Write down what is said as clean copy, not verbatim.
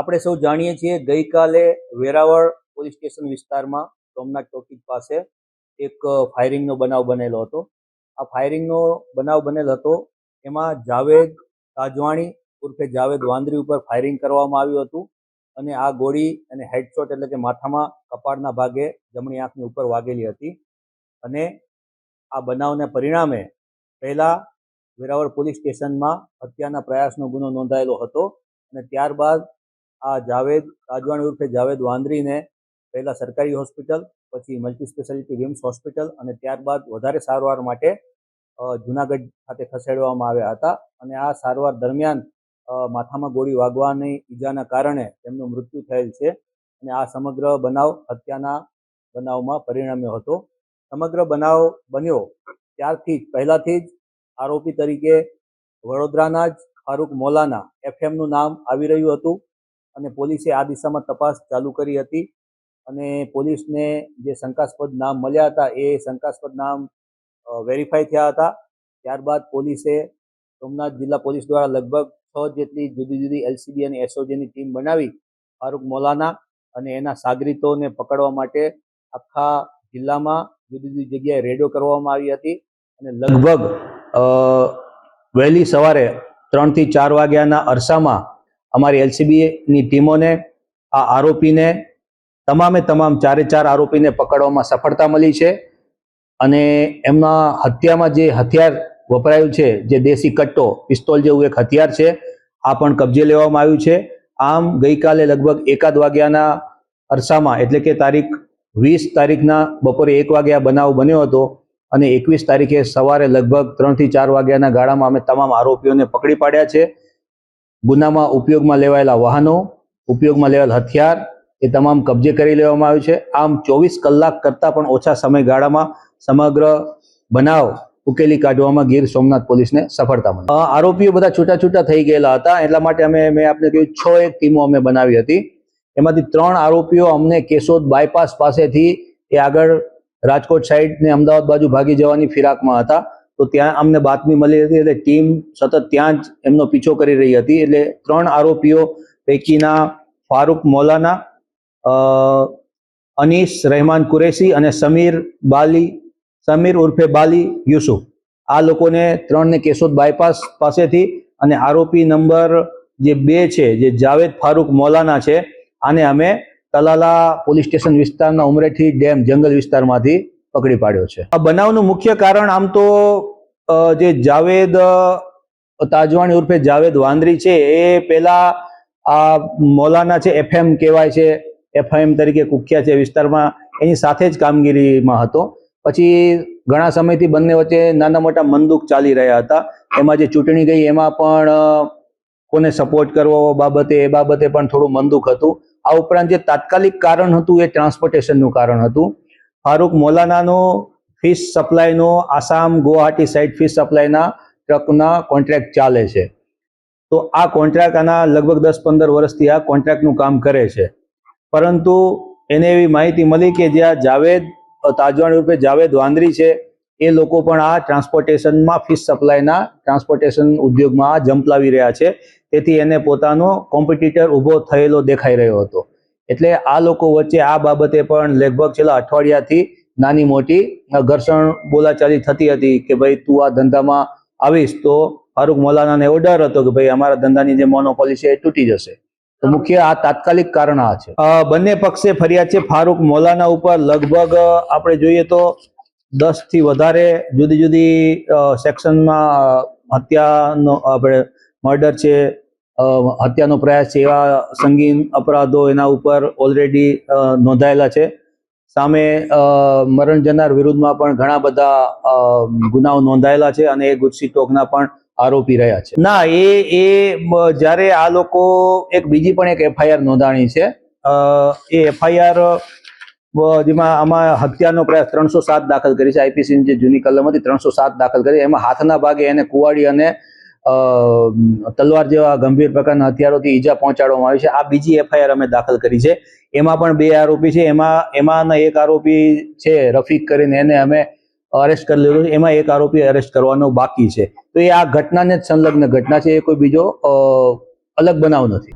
આપણે સૌ જાણીએ છીએ ગઈકાલે વેરાવળ પોલીસ સ્ટેશન વિસ્તારમાં સોમનાથ ટોકીજ પાસે એક ફાયરિંગનો બનાવ બનેલો હતો. આ ફાયરિંગનો બનાવ બનેલ હતો એમાં જાવેદ તાજવાણી ઉર્ફે જાવેદ વાંદરી ઉપર ફાયરિંગ કરવામાં આવ્યું હતું અને આ ગોળી અને હેડશોટ એટલે કે માથામાં કપાળના ભાગે જમણી આંખની ઉપર વાગેલી હતી અને આ બનાવને પરિણામે પહેલા વેરાવળ પોલીસ સ્ટેશનમાં હત્યાના પ્રયાસનો ગુનો નોંધાયેલો હતો અને ત્યારબાદ આ જાવેદ તાજવાણી ઉર્ફે જાવેદ વાંદરીને પહેલા સરકારી હોસ્પિટલ, પછી મલ્ટી સ્પેશિયાલિટી વિમ્સ હોસ્પિટલ અને ત્યારબાદ વધારે સારવાર માટે જુનાગઢ ખાતે ખસેડવામાં આવ્યા હતા અને આ સારવાર દરમિયાન માથામાં ગોળી વાગવાની ઈજાના કારણે તેમનું મૃત્યુ થયેલ છે અને આ સમગ્ર બનાવ હત્યાના બનાવમાં પરિણમ્યો હતો. સમગ્ર બનાવ બન્યો ત્યારથી જ પહેલાથી જ આરોપી તરીકે વડોદરાના જ ફારૂક મોલાના એફએમનું નામ આવી રહ્યું હતું અને પોલીસે આ દિશામાં તપાસ ચાલુ કરી હતી અને પોલીસને જે શંકાસ્પદ નામ મળ્યા હતા એ શંકાસ્પદ નામ વેરીફાઈ થયા હતા. ત્યારબાદ પોલીસે સોમનાથ જિલ્લા પોલીસ દ્વારા લગભગ 6 જેટલી જુદી જુદી એલસીબી અને એસઓજીની ટીમ બનાવી ફારૂક મોલાના અને એના સાગરીતોને પકડવા માટે આખા જિલ્લામાં જુદી જુદી જગ્યાએ રેડો કરવામાં આવી હતી અને લગભગ વહેલી સવારે 3 થી 4 વાગ્યાના અરસામાં અમારી એલસીબીની ટીમોને આ આરોપીને તમામ ચારે ચાર આરોપીને પકડવામાં સફળતા મળી છે અને એમના હત્યામાં જે હથિયાર વપરાયું છે, જે દેશી કટ્ટો પિસ્તોલ જેવું એક હથિયાર છે, આ પણ કબજે લેવામાં આવ્યું છે. આમ ગઈકાલે લગભગ 1 વાગ્યાના અરસામાં એટલે કે તારીખ 20 તારીખના બપોરે 1 વાગે આ બનાવ બન્યો હતો અને 21 તારીખે સવારે લગભગ 3 થી 4 વાગ્યાના ગાળામાં અમે તમામ આરોપીઓને પકડી પાડ્યા છે. ગુનામાં ઉપયોગમાં લેવાયેલા વાહનો, ઉપયોગમાં લેવાયેલ હથિયાર એ તમામ કબજે કરી લેવામાં આવ્યું છે. આમ 24 કલાક કરતાં પણ ઓછા સમયગાળામાં સમગ્ર બનાવ ઉકેલી કાઢવામાં ગીર સોમનાથ પોલીસને સફળતા મળી. આરોપીઓ બધા છૂટા થઈ ગયેલા હતા, એટલા માટે મેં આપને કહ્યું 6 એક ટીમો અમે બનાવી હતી. એમાંથી 3 આરોપીઓ અમને કેશોદ બાયપાસ પાસેથી એ આગળ રાજકોટ સાઈડ ને અમદાવાદ બાજુ ભાગી જવાની ફિરાકમાં હતા. તો ત્યાં અમને બાતમી મળી હતી એટલે ટીમ સતત ત્યાં જ એમનો પીછો કરી રહી હતી. એટલે 3 આરોપીઓ પૈકીના ફારૂક મોલાના, અનીસ રહેમાન કુરેશી અને સમીર ઉર્ફે બાલી યુસુફ, આ લોકોને 3ને કેશોદ બાયપાસ પાસેથી અને આરોપી નંબર જે 2 છે જે જાવેદ ફારૂક મોલાના છે, આને અમે તલાલા પોલીસ સ્ટેશન વિસ્તારના ઉમરેઠી ડેમ જંગલ વિસ્તારમાંથી પકડી પાડ્યો છે. આ બનાવનું મુખ્ય કારણ આમ તો જે જાવેદ તાજવાણી ઉર્ફે જાવેદ વાંદરી છે એ પહેલા આ મોલાના છે એફએમ કહેવાય છે, એફએમ તરીકે કુખ્યા છે વિસ્તારમાં, એની સાથે જ કામગીરીમાં હતો. પછી ઘણા સમયથી બંને વચ્ચે નાના મોટા મનદુખ ચાલી રહ્યા હતા. એમાં જે ચૂંટણી ગઈ એમાં પણ કોને સપોર્ટ કરવો એ બાબતે પણ થોડું મનદુખ હતું. આ ઉપરાંત જે તાત્કાલિક કારણ હતું એ ટ્રાન્સપોર્ટેશનનું કારણ હતું. ફારૂક મોલાનાનો ફિશ સપ્લાયનો આસામ ગુવાહાટી સાઈડ ફિશ સપ્લાયના ટ્રકના કોન્ટ્રાક્ટ ચાલે છે. તો આ કોન્ટ્રાક્ટ આના લગભગ 10-15 વર્ષથી આ કોન્ટ્રાક્ટનું કામ કરે છે. પરંતુ એને એવી માહિતી મળી કે જ્યાં જાવેદ તાજવાણી ઉર્ફે જાવેદ વાંદરી છે એ લોકો પણ આ ટ્રાન્સપોર્ટેશનમાં ફિશ સપ્લાયના ટ્રાન્સપોર્ટેશન ઉદ્યોગમાં ઝંપલાવી રહ્યા છે. તેથી એને પોતાનો કોમ્પિટિટર ઊભો થયેલો દેખાઈ રહ્યો હતો. એટલે આ લોકો વચ્ચે આ બાબતે પણ લગભગ છેલ્લા અઠવાડિયાથી નાની મોટી ઘર્ષણ બોલાચાલી થતી હતી કે ભાઈ તું આ ધંધામાં આવીશ તો ફારૂક મોલાનાને એવો ડર હતો કે ભાઈ અમારા ધંધાની જે મોનોપોલી છે એ તૂટી જશે. તો મુખ્ય આ તાત્કાલિક કારણ આ છે. બંને પક્ષે ફરિયાદ છે. ફારૂક મોલાના ઉપર લગભગ આપણે જોઈએ તો 10 થી વધારે જુદી જુદી સેક્શનમાં હત્યાનો આપણે મર્ડર છે, હત્યાનો પ્રયાસ છે, એવા સંગીન અપરાધો એના ઉપર ઓલરેડી નોંધાયેલા છે. સામે મરણ જનાર વિરુદ્ધમાં પણ ઘણા બધા ગુનાઓ નોંધાયેલા છે અને એ ગુસ્સી ટોકના પણ આરોપી રહ્યા છે. ના, એ જ્યારે આ લોકો બીજી પણ એક એફઆઈઆર નોંધાણી છે. એ એફઆઈઆર જેમાં આમાં હત્યાનો પ્રયાસ 307 દાખલ કરી છે. આઈપીસીની જે જૂની કલમ હતી 307 દાખલ કરી. એમાં હાથના ભાગે એને કુવાડી અને તલવાર જેવા ગંભીર પ્રકારના હથિયારોથી ઈજા પહોંચાડવામાં આવી છે. આ બીજી એફઆઈઆર અમે દાખલ કરી છે. એમાં પણ 2 આરોપી છે. એમાંના એક આરોપી છે રફીક કરીને, એને અમે અરેસ્ટ કરી લીધો છે. એમાં એક આરોપી અરેસ્ટ કરવાનો બાકી છે. તો એ આ ઘટનાને જ સંલગ્ન ઘટના છે, એ કોઈ બીજો અલગ બનાવ નથી.